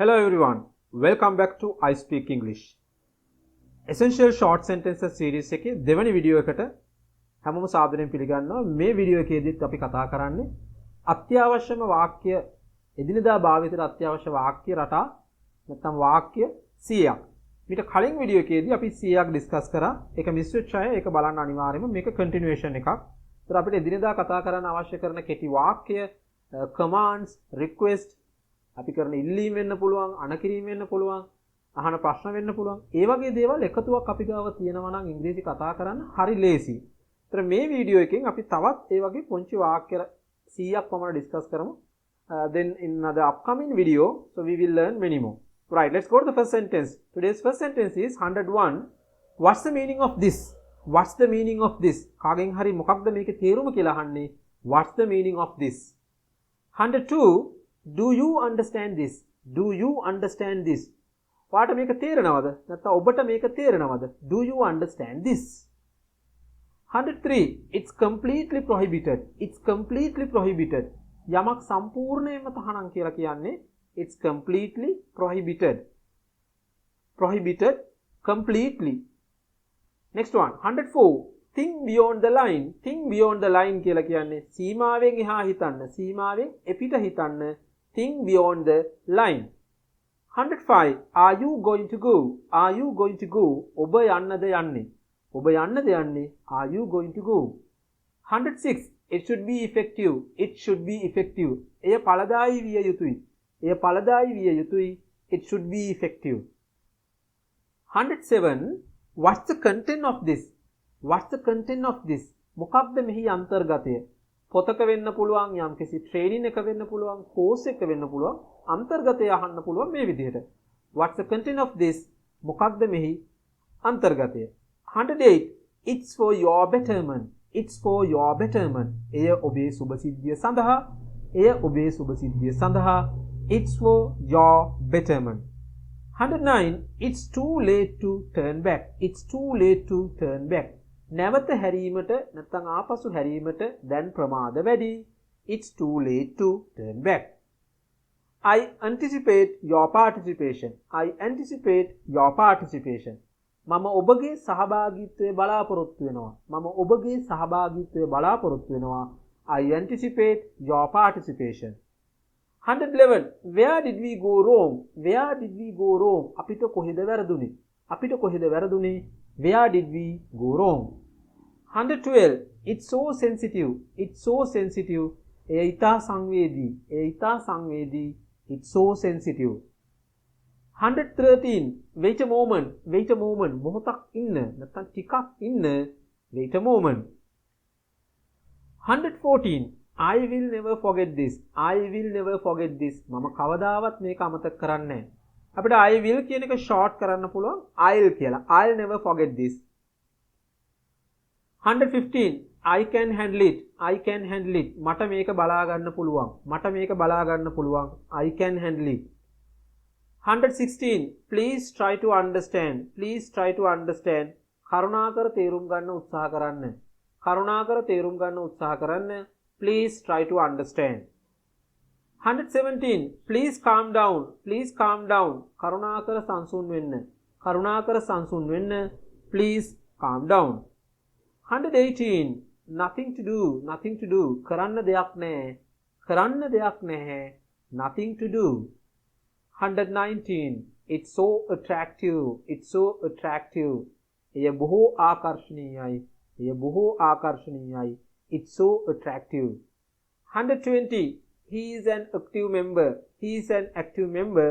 Hello everyone, welcome back to iSpeak English. Essential short sentences series එකේ දෙවැනි video එකට හැමෝම සාදරයෙන් පිළිගන්නවා. මේ වීඩියෝ එකේදීත් අපි කතා කරන්නේ අත්‍යවශ්‍යම වාක්‍ය එදිනදා භාවිතයට අත්‍යවශ්‍ය වාක්‍ය රටා නැත්නම් වාක්‍ය 100ක්. මීට කලින් වීඩියෝ එකේදී අපි 100ක් ඩිස්කස් කරා. ඒක මිස් වෙච්ච අය ඒක බලන්න අනිවාර්යයෙන්ම මේක කන්ටිනියුේෂන් එකක්. ඒතර අපිට එදිනදා කතා කරන්න අවශ්‍ය කරන කෙටි වාක්‍ය, commands, request අපි කරන ඉල්ලීම් වෙන්න පුළුවන්, අනකිරීම වෙන්න පුළුවන්, අහන ප්‍රශ්න වෙන්න පුළුවන්. ඒ වගේ දේවල් එකතුවක් අපි ගාව තියෙනවා නම් ඉංග්‍රීසි කතා කරන්න හරි ලේසි. ඒතර මේ වීඩියෝ එකෙන් අපි තවත් ඒ වගේ පුංචි වාක්‍ය 100ක් පමණ ඩිස්කස් කරමු. Then in the upcoming video, so we will learn many more. Right, let's go to the first sentence. Today's first sentence is 101. What's the meaning of this? What's the meaning of this? කාගෙන් හරි මොකක්ද මේකේ තේරුම කියලා අහන්නේ. What's the meaning of this? 102. Do you understand this? Do you understand this? ඔයාට මේක තේරෙනවද? නැත්නම් ඔබට මේක තේරෙනවද? Do you understand this? 103. It's completely prohibited. It's completely prohibited. යමක් සම්පූර්ණයෙන්ම තහනම් කියලා කියන්නේ it's completely prohibited. Prohibited completely. Next one. 104. Think beyond the line. Think beyond the line කියලා කියන්නේ සීමාවෙන් එහා හිතන්න. සීමාවෙන් එපිට හිතන්න. Think beyond the line. 105. Are you going to go? Are you going to go? ඔබ යන්නද යන්නේ? ඔබ යන්නද යන්නේ? Are you going to go? 106. It should be effective. It should be effective. එය ඵලදායී විය යුතුයි. එය ඵලදායී විය යුතුයි. It should be effective. 107. What's the content of this? What's the content of this? මොකක්ද මෙහි අන්තර්ගතය? පොතක වෙන්න පුළුවන්, යම්කිසි ට්‍රේනින් එක වෙන්න පුළුවන්, කෝස් එක වෙන්න පුළුවන්, අන්තර්ගතය අහන්න පුළුවන් මේ විදිහට. What's the content of this? මොකක්ද මෙහි අන්තර්ගතය? 108. It's for your betterment. It's for your betterment. එය ඔබේ සුබසිද්ධිය සඳහා. එය ඔබේ සුබසිද්ධිය සඳහා. It's for your betterment. 109. It's too late to turn back. It's too late to turn back. නැවත හැරීමට නැත්නම් ආපසු හැරීමට දැන් ප්‍රමාද වැඩි. It's too late to turn back. I anticipate your participation. I anticipate your participation. මම ඔබගේ සහභාගීත්වය බලාපොරොත්තු වෙනවා. මම ඔබගේ සහභාගීත්වය බලාපොරොත්තු වෙනවා. I anticipate your participation. 111. Where did we go wrong? Where did we go wrong? අපිට කොහෙද වැරදුනේ? අපිට කොහෙද වැරදුනේ? Where did we go wrong? 112. It's so sensitive. It's so sensitive. එය ඊතා සංවේදී. එය ඊතා සංවේදී. It's so sensitive. 113. Wait a moment. Wait a moment. මොහොතක් ඉන්න. නැත්නම් ටිකක් ඉන්න. Wait a moment. 114. I will never forget this. I will never forget this. මම කවදාවත් මේක අමතක කරන්නේ නැහැ. අපිට I will කියන එක short කරන්න පුළුවන් I'll කියලා. I'll never forget this. 115. I can handle it. I can handle it. මට මේක බලා ගන්න පුළුවන්. මට මේක බලා ගන්න පුළුවන්. I can handle it. 116. Please try to understand. Please try to understand. කරුණාකර තේරුම් ගන්න උත්සාහ කරන්න. කරුණාකර තේරුම් ගන්න උත්සාහ කරන්න. Please try to understand. 117. Please calm down. Please calm down. කරුණාකර සංසුන් වෙන්න. කරුණාකර සංසුන් වෙන්න. Please calm down. 118. Nothing to do. Nothing to do. කරන්න දෙයක් නැහැ. කරන්න දෙයක් නැහැ. Nothing to do. 119. It's so attractive. It's so attractive. එය බොහෝ ආකර්ෂණීයයි. එය බොහෝ ආකර්ෂණීයයි. It's so attractive. 120. He is an active member. He is an active member.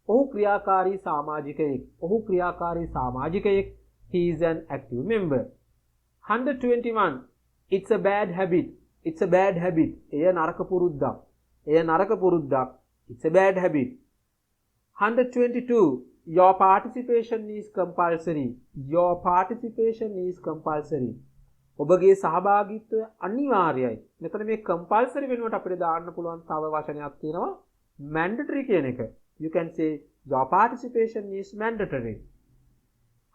ඔහු ක්‍රියාකාරී සමාජිකයෙක්. ඔහු ක්‍රියාකාරී සමාජිකයෙක්. He is an active member. 121. It's a bad habit. It's a bad habit. එය නරක පුරුද්දක්. එය නරක පුරුද්දක්. It's a bad habit. 122. Your participation is compulsory. Your participation is compulsory. ඔබගේ සහභාගීත්වය අනිවාර්යයි. මෙතන මේ compulsory වෙනුවට අපිට දාන්න පුළුවන් තව වචනයක් තියෙනවා mandatory කියන එක. You can say your participation is mandatory.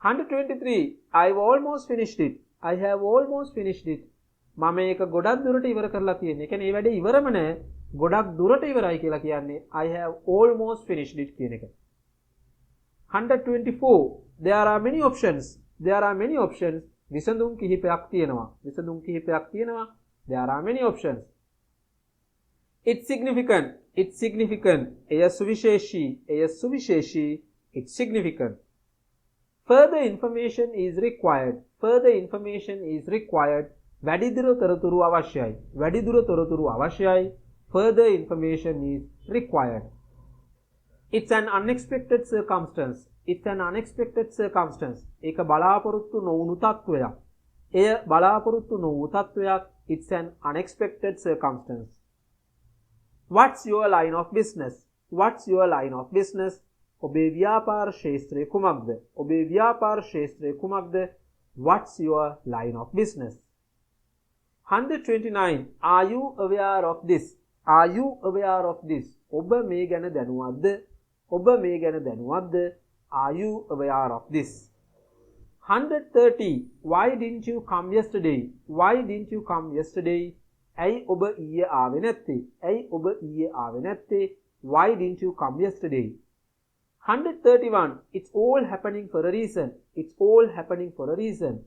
123. I've almost finished it. I have almost finished it. මම ඒක ගොඩක් දුරට ඉවර කරලා තියෙනවා. ඒ කියන්නේ මේ වැඩේ ඉවරම නෑ. ගොඩක් දුරට ඉවරයි කියලා කියන්නේ I have almost finished it කියන එක. 124 there are many options. There are many options. විසඳුම් කිහිපයක් තියෙනවා. විසඳුම් කිහිපයක් තියෙනවා. There are many options. It's significant. It's significant. එය සුවිශේෂී. එය සුවිශේෂී. It's significant. Further information is required. Further information is required. වැඩිදුර තොරතුරු අවශ්‍යයි. වැඩිදුර තොරතුරු අවශ්‍යයි. Further information is required. It's an unexpected circumstance. It's an unexpected circumstance. ඒක බලාපොරොත්තු නොවුණු තත්වයක්. එය බලාපොරොත්තු නොවූ තත්වයක්. It's an unexpected circumstance. What's your line of business? What's your line of business? ඔබේ ව්‍යාපාර ක්ෂේත්‍රය කුමක්ද? ඔබේ ව්‍යාපාර ක්ෂේත්‍රය කුමක්ද? What's your line of business? 129. Are you aware of this? Are you aware of this? ඔබ මේ ගැන දැනුවත්ද? ඔබ මේ ගැන දැනුවත්ද? Are you aware of this? 130. Why didn't you come yesterday? Why didn't you come yesterday? ඇයි ඔබ ඊයේ ආවේ නැත්තේ? ඇයි ඔබ ඊයේ ආවේ නැත්තේ? Why didn't you come yesterday? 131. It's all happening for a reason. It's all happening for a reason.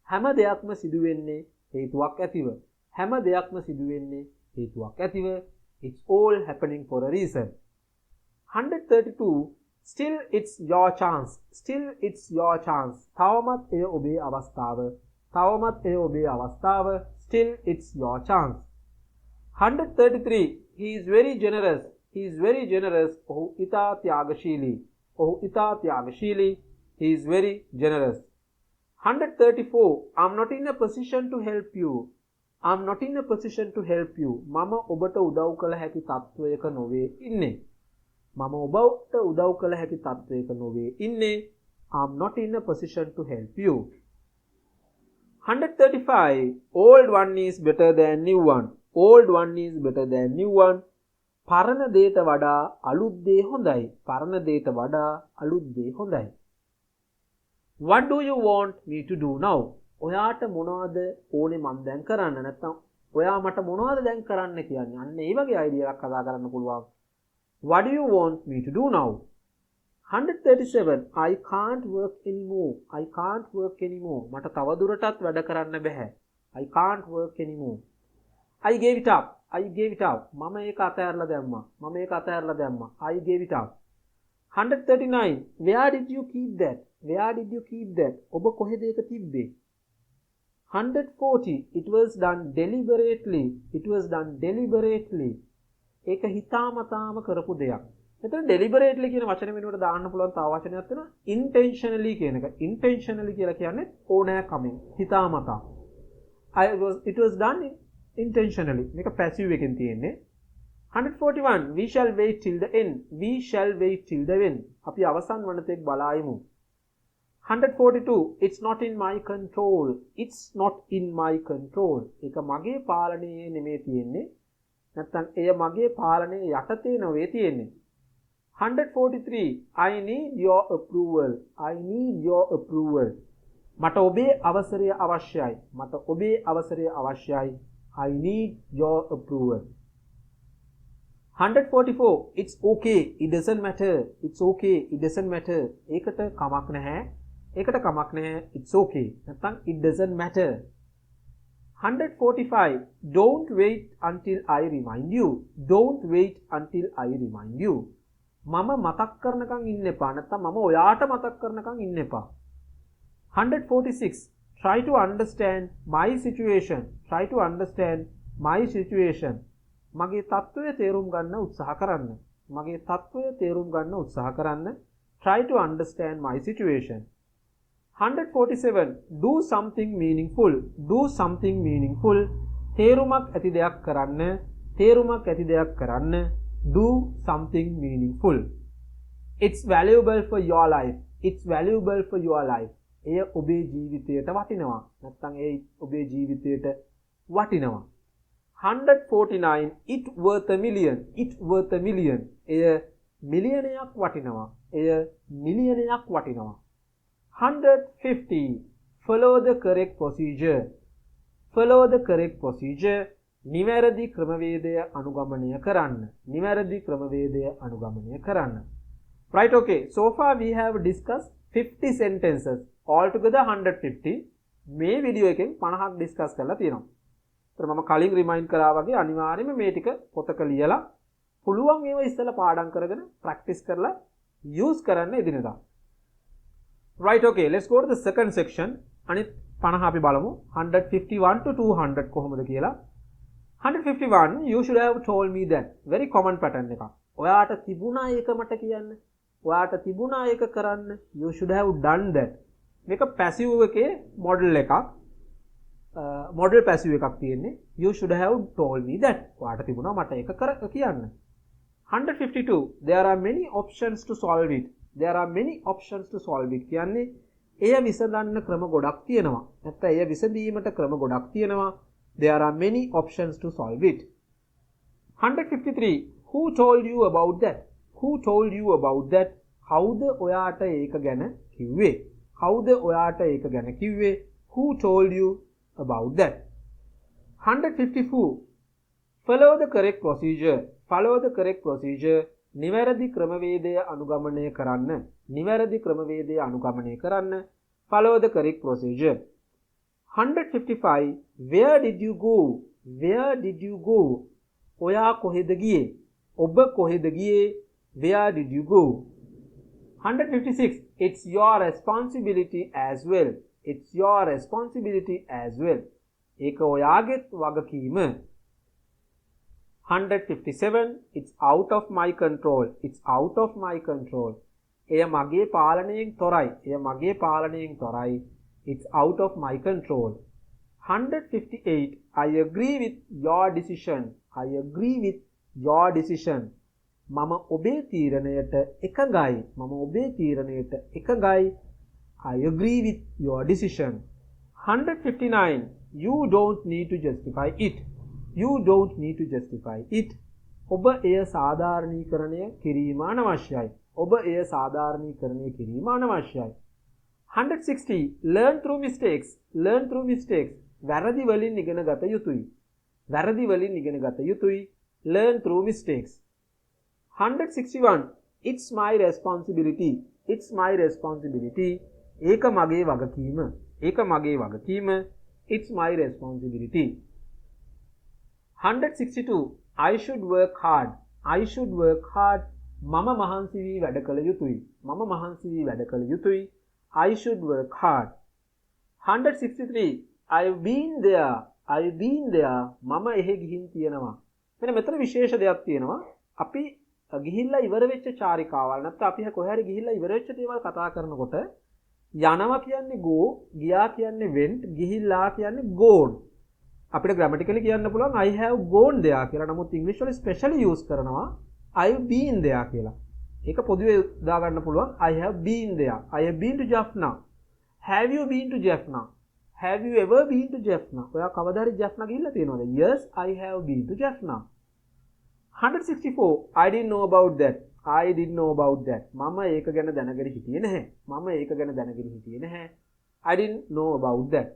හැම දෙයක්ම සිදු වෙන්නේ හේතුවක් ඇතිව. හැම දෙයක්ම සිදු වෙන්නේ හේතුවක් ඇතිව. It's all happening for a reason. 132. Still it's your chance. Still it's your chance. තවමත් එය ඔබේ අවස්ථාව. තවමත් එය ඔබේ අවස්ථාව. Still it's your chance. 133. He is very generous. He is very generous. ඔහු ඉතා ත්‍යාගශීලී. ඔහු ඉතා ත්‍යාගශීලී. He is very generous. 134. I'm not in a position to help you. I'm not in a position to help you. මම ඔබට උදව් කළ හැකි තත්ත්වයක නොවේ ඉන්නේ. මම ඔබට උදව් කළ හැකි තත්ත්වයක නොවේ ඉන්නේ. I'm not in a position to help you. 135. Old one is better than new one. Old one is better than new one. පරණ දේට වඩා අලුත් දේ හොඳයි. පරණ දේට වඩා අලුත් දේ හොඳයි. What do you want me to do now? ඔයාට මොනවද ඕනේ මම දැන් කරන්න? නැත්නම් ඔයා මට මොනවද දැන් කරන්න කියන්නේ? අන්න ඒ වගේ අයිඩියා එකක් කතා කරන්න පුළුවන්. What do you want me to do now? 137. I can't work anymore. I can't work anymore. මට තව දුරටත් වැඩ කරන්න බෑ. I can't work anymore. I gave it up. I gave it up. මම ඒක අතහැරලා දැම්මා. මම ඒක අතහැරලා දැම්මා. I gave it up. 139. Where did you keep that? Where did you keep that? ඔබ කොහෙද ඒක තිබ්බේ? 140. It was done deliberately. It was done deliberately. ඒක හිතාමතාම කරපු දෙයක්. එතන deliberately කියන වචනේ වෙනුවට දාන්න පුළුවන් තව වචනයක් තියෙනවා intentionally කියන එක. intentionally කියලා කියන්නේ ඕනෑකමින් හිතාමතා. It was done intentionally. මේක passive එකෙන් තියෙන්නේ. 141. We shall wait till the end. We shall wait till the end. අපි අවසන් වන තෙක් බලායිමු. 142. It's not in my control. It's not in my control. ඒක මගේ පාලනයේ නෙමෙයි තියෙන්නේ. නැත්නම් එය මගේ පාලනයේ යටතේ නෙවෙයි තියෙන්නේ. 143. I need your approval. I need your approval. මට ඔබේ අවසරය අවශ්‍යයි. මට ඔබේ අවසරය අවශ්‍යයි. I need your approval. 144. It's okay. It doesn't matter. It's okay. It doesn't matter. ඒකට කමක් නැහැ. ඒකට කමක් නැහැ. It's okay. නැත්නම් it doesn't matter. 145. Don't wait until I remind you. Don't wait until I remind you. මම මතක් කරනකම් ඉන්න එපා. නැත්නම් මම ඔයාට මතක් කරනකම් ඉන්න එපා. 146. Try to understand my situation. Try to understand my situation. මගේ තත්ත්වය තේරුම් ගන්න උත්සාහ කරන්න. මගේ තත්ත්වය තේරුම් ගන්න උත්සාහ කරන්න. Try to understand my situation. 147. Do something meaningful. Do something meaningful. තේරුමක් ඇති දෙයක් කරන්න. තේරුමක් ඇති දෙයක් කරන්න. Do something meaningful. It's valuable for your life. It's valuable for your life. එය ඔබේ ජීවිතයට වටිනවා. නැත්නම් ඒ ඔබේ ජීවිතයට වටිනවා. 149. It worth a million. It worth a million. එය මිලියනයක් වටිනවා. එය මිලියනයක් වටිනවා. 150. Follow the correct procedure. Follow the correct procedure. නිවැරදි ක්‍රමවේදය අනුගමනය කරන්න. නිවැරදි ක්‍රමවේදය අනුගමනය කරන්න. Right, okay. So far we have discussed 50 sentences. Altogether 150. මේ වීඩියෝ එකෙන් 50ක් ඩිස්කස් කරලා තියෙනවා. ඒතර මම කලින් රිමයින්ඩ් කරා වගේ අනිවාර්යයෙන්ම මේ ටික පොතක ලියලා පුළුවන් ඒවා ඉස්සෙල්ලා පාඩම් කරගෙන ප්‍රැක්ටිස් කරලා use කරන්න එදිනෙදා. Right, okay. Let's go to the second section. අනිත් 50 අපි බලමු. 151 to 200 කොහොමද කියලා. 151, you should have told me that. Very common pattern එකක්. ඔයාට තිබුණා ඒක මට කියන්න. ඔයාට තිබුණා ඒක කරන්න. You should have done that. මේක passive එකේ model එකක්. model passive එකක් තියෙන්නේ. You should have told me that. ඔයාට තිබුණා මට ඒක කියන්න. 152, there are many options to solve it. There are many options to solve it. කියන්නේ එය විසඳන්න ක්‍රම ගොඩක් තියෙනවා. නැත්නම් එය විසඳීමට ක්‍රම ගොඩක් තියෙනවා. There are many options to solve it. 153, who told you about that? Who told you about that? කවුද ඔයාට ඒක ගැන කිව්වේ? කවුද ඔයාට ඒක ගැන කිව්වේ? Who told you about that? 154, follow the correct procedure. Follow the correct procedure. නිවැරදි ක්‍රමවේදය අනුගමනය කරන්න. නිවැරදි ක්‍රමවේදය අනුගමනය කරන්න. Follow the correct procedure. 155, where did you go? Where did you go? ඔයා කොහෙද ගියේ? ඔබ කොහෙද ගියේ? Where did you go? 156, it's your responsibility as well. It's your responsibility as well. ඒක ඔයාගේත් වගකීම. 157, it's out of my control. It's out of my control. එය මගේ පාලනයෙන් තොරයි. එය මගේ පාලනයෙන් තොරයි. It's out of my control. 158, I agree with your decision. I agree with your decision. මම ඔබේ තීරණයට එකඟයි. මම ඔබේ තීරණයට එකඟයි. I agree with your decision. 159, you don't need to justify it. You don't need to justify it. ඔබ එය සාධාරණීකරණය කිරීම අනවශ්‍යයි. ඔබ එය සාධාරණීකරණය කිරීම අනවශ්‍යයි. 160, learn through mistakes. Learn through mistakes. වැරදි වලින් ඉගෙන ගත යුතුයි. වැරදි වලින් ඉගෙන ගත යුතුයි. Learn through mistakes. 161, it's my responsibility. It's my responsibility. ඒක මගේ වගකීම. ඒක මගේ වගකීම. It's my responsibility. 162, I should work hard. I should work hard. මම මහන්සි වී වැඩ කළ යුතුයි. මම මහන්සි වී වැඩ කළ යුතුයි. I should work hard. 163, I've been there. I've been there. මම එහෙ ගිහින් තියෙනවා. මෙන්න මෙතන විශේෂ දෙයක් තියෙනවා. අපි ගිහිල්ලා ඉවර වෙච්ච චාරිකාවල් නැත්නම් අපි කොහේ හරි ගිහිල්ලා ඉවර වෙච්ච දේවල් කතා කරනකොට යනවා කියන්නේ go, ගියා කියන්නේ went, ගිහිල්ලා කියන්නේ gone. අපිට grammatically කියන්න පුළුවන් I have gone there කියලා. නමුත් English වල specially use කරනවා I've been there කියලා. ඒක පොදුවේ දා ගන්න පුළුවන් I have been there. I have been to Jaffna. Have you been to Jaffna? Have you ever been to Jaffna? ඔයා කවදා හරි Jaffna ගිහිල්ලා තියෙනවද? Yes, I have been to Jaffna. 164, I didn't know about that. I didn't know about that. මම ඒක ගැන දැනගෙන හිටියේ නැහැ. මම ඒක ගැන දැනගෙන හිටියේ නැහැ. I didn't know about that.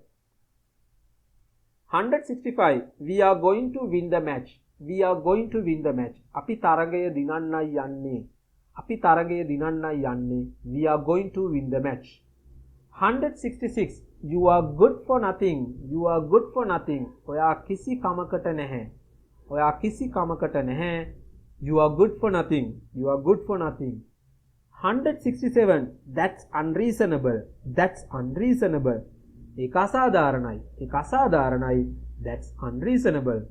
165, we are going to win the match. We are going to win the match. අපි තරගය දිනන්නයි යන්නේ. අපි තරගය දිනන්නයි යන්නේ. We are going to win the match. 166, you are good for nothing. You are good for nothing. ඔයා කිසි කමකට නැහැ. ඔයා කිසි කමකට නැහැ. You are good for nothing. You are good for nothing. 167, that's unreasonable. That's unreasonable. ඒක අසාධාරණයි. ඒක අසාධාරණයි. That's unreasonable.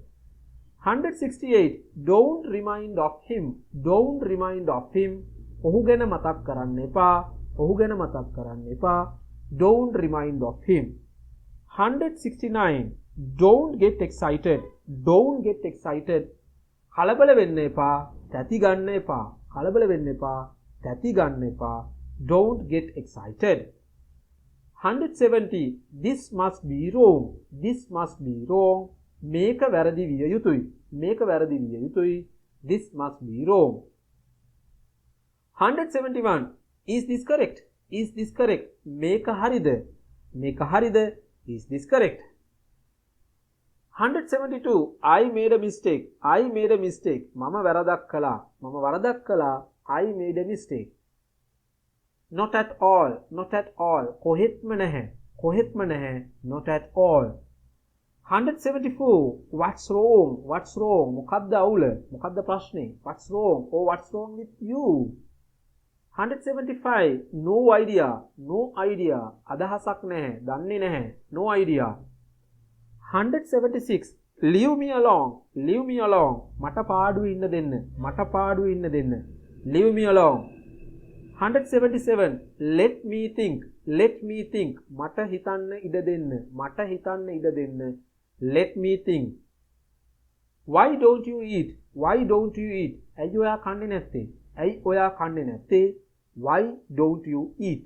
168, don't remind of him. Don't remind of him. ඔහු ගැන මතක් කරන්න එපා. ඔහු ගැන මතක් කරන්න එපා. Don't remind of him. 169, don't get excited. Don't get excited. කලබල වෙන්න එපා. තැති ගන්න එපා. කලබල වෙන්න එපා. තැති ගන්න එපා. Don't get excited. 170, this must be wrong. This must be wrong. මේක වැරදි විය යුතුයි. මේක වැරදි විය යුතුයි. This must be wrong. 171, is this correct? Is this correct? මේක හරිද? මේක හරිද? Is this correct? 172. I made a mistake. I made a mistake. මම වැරදක් කළා. මම වරදක් කළා. I made a mistake. Not at all. Not at all. කොහෙත්ම නැහැ. කොහෙත්ම නැහැ. Not at all. 174. What's wrong? What's wrong? මොකද්ද අවුල? මොකද්ද ප්‍රශ්නේ? What's wrong? Oh, what's wrong with you? 175. No idea. No idea. අදහසක් නැහැ. දන්නේ නැහැ. No idea. 176. Leave me alone. Leave me alone. මට පාඩුවේ ඉන්න දෙන්න. මට පාඩුවේ ඉන්න දෙන්න. Leave me alone. 177. Let me think. Let me think. මට හිතන්න ඉඩ දෙන්න. මට හිතන්න ඉඩ දෙන්න. Let me think. Why don't you eat? Why don't you eat? ඇයි ඔයා කන්නේ නැත්තේ? ඇයි ඔයා කන්නේ නැත්තේ? Why don't you eat?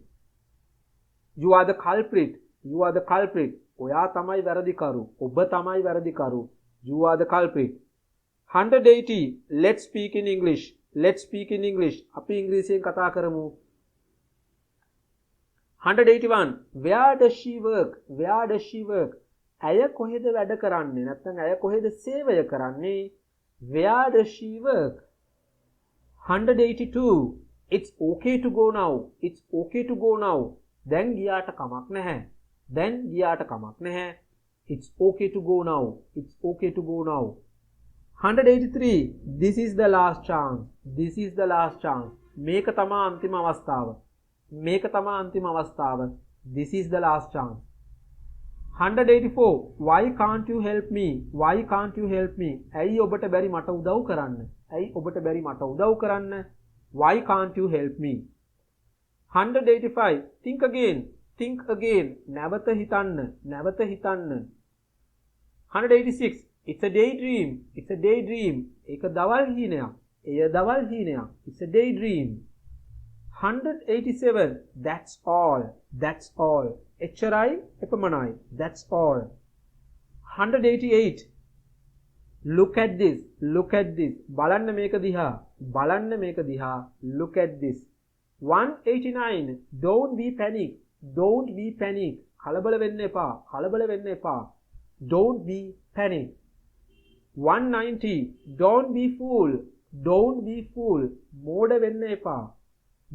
You are the culprit. You are the culprit. ඔයා තමයි වැරදිකරු. ඔබ තමයි වැරදිකරු. You are the culprit. 180. Let's speak in English. Let's speak in English. අපි ඉංග්‍රීසියෙන් කතා කරමු. 181. Where does she work? Where does she work? ඇය කොහෙද වැඩ කරන්නේ? නැත්නම් ඇය කොහෙද සේවය කරන්නේ? Where does she work? 182. It's okay to go now. It's okay to go now. දැන් ගියාට කමක් නැහැ. දැන් ගියාට කමක් නැහැ. It's okay to go now. It's okay to go now. 183. This is the last chance. This is the last chance. මේක තමා අන්තිම අවස්ථාව. මේක තමා අන්තිම අවස්ථාව. This is the last chance. 184. Why can't you help me? Why can't you help me? ඇයි ඔබට බැරි මට උදව් කරන්න? ඇයි ඔබට බැරි මට උදව් කරන්න? Why can't you help me? 185. Think again. Think again. නැවත හිතන්න. නැවත හිතන්න. 186. It's a daydream. It's a daydream. ඒක දවල් හීනයක්. එය දවල් හීනයක්. It's a daydream. 187. That's all. That's all. එච්චරයි එපමණයි. That's all. 188. Look at this. Look at this. බලන්න මේක දිහා. බලන්න මේක දිහා. Look at this. 189. Don't be panic. Don't be panic. කලබල වෙන්න එපා. කලබල වෙන්න එපා. Don't be panic. 190. Don't be fool. Don't be fool. මෝඩ වෙන්න එපා.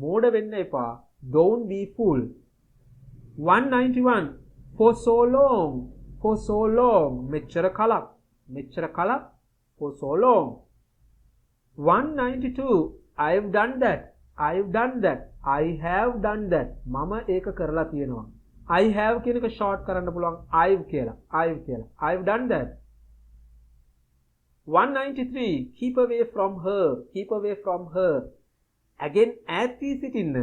මෝඩ වෙන්න එපා. Don't be fool. 191. For so long. For so long. මෙච්චර කලක්. මෙච්චර කලක්. For so long. 192. I've done that. I've done that. I have done that. මම ඒක කරලා තියෙනවා. I have කියන එක short කරන්න පුළුවන් I've කියලා. I've කියලා. I've done that. 193. Keep away from her. Keep away from her. Again ඈත් වී සිටින්න.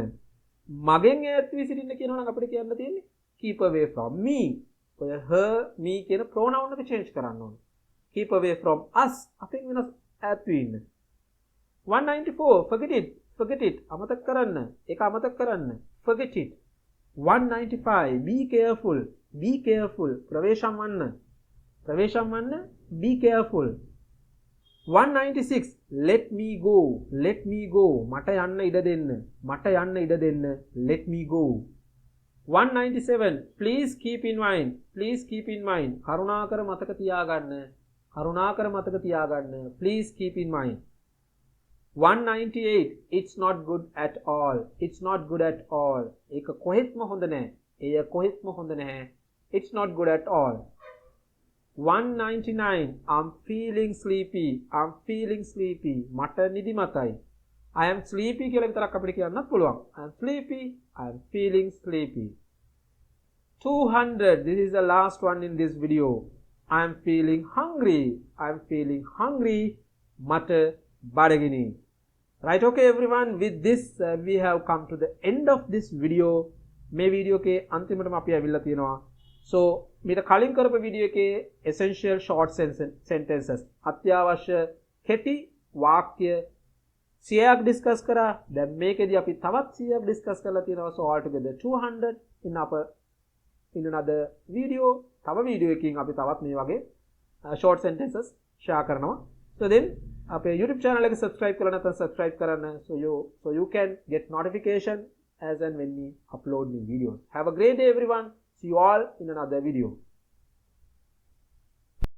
මගෙන් ඈත් වී සිටින්න කියනවා නම් අපිට කියන්න තියෙන්නේ keep away from me. ඔය her me කියන pronoun එක change කරන්න ඕනේ. Keep away from us. අපෙන් වෙනස් ඈත් වී ඉන්න. 194. Forget it. Forget it. අමතක කරන්න. ඒක අමතක කරන්න. Forget it. 195. Be careful. Be careful. ප්‍රවේශම් වන්න. ප්‍රවේශම් වන්න. Be careful. 196. Let me go. Let me go. මට යන්න ඉඩ දෙන්න. මට යන්න ඉඩ දෙන්න. Let me go. 197. Please keep in mind. Please keep in mind. කරුණාකර මතක තියාගන්න. කරුණාකර මතක තියාගන්න. Please keep in mind. 198. It's not good at all. It's not good at all. ඒක කොහෙත්ම හොඳ නැහැ. එය කොහෙත්ම හොඳ නැහැ. It's not good at all. 199. I'm feeling sleepy. I'm feeling sleepy. මට නිදිමතයි. I am sleepy කියලා විතරක් අපිට කියන්නත් පුළුවන්. I am sleepy. I am feeling sleepy. 200. This is the last one in this video. I am feeling hungry. I am feeling hungry. මට බඩගිනි. Right, okay everyone, with this we have come to the end of this video. මේ video එකේ අන්තිමටම අපි ඇවිල්ලා තියෙනවා. So මීට කලින් කරපු වීඩියෝ එකේ essential short sentences අත්‍යවශ්‍ය කෙටි වාක්‍ය 100ක් ඩිස්කස් කරා. දැන් මේකෙදි අපි තවත් 100ක් ඩිස්කස් කරලා තියෙනවා. So altogether 200 in another video. තව වීඩියෝ එකකින් අපි තවත් මේ වගේ short sentences share කරනවා. So then අපේ YouTube channel එක subscribe කරලා නැත්නම් subscribe කරන්න so you can get notification as and when we upload new videos. Have a great day everyone. See you all in another video.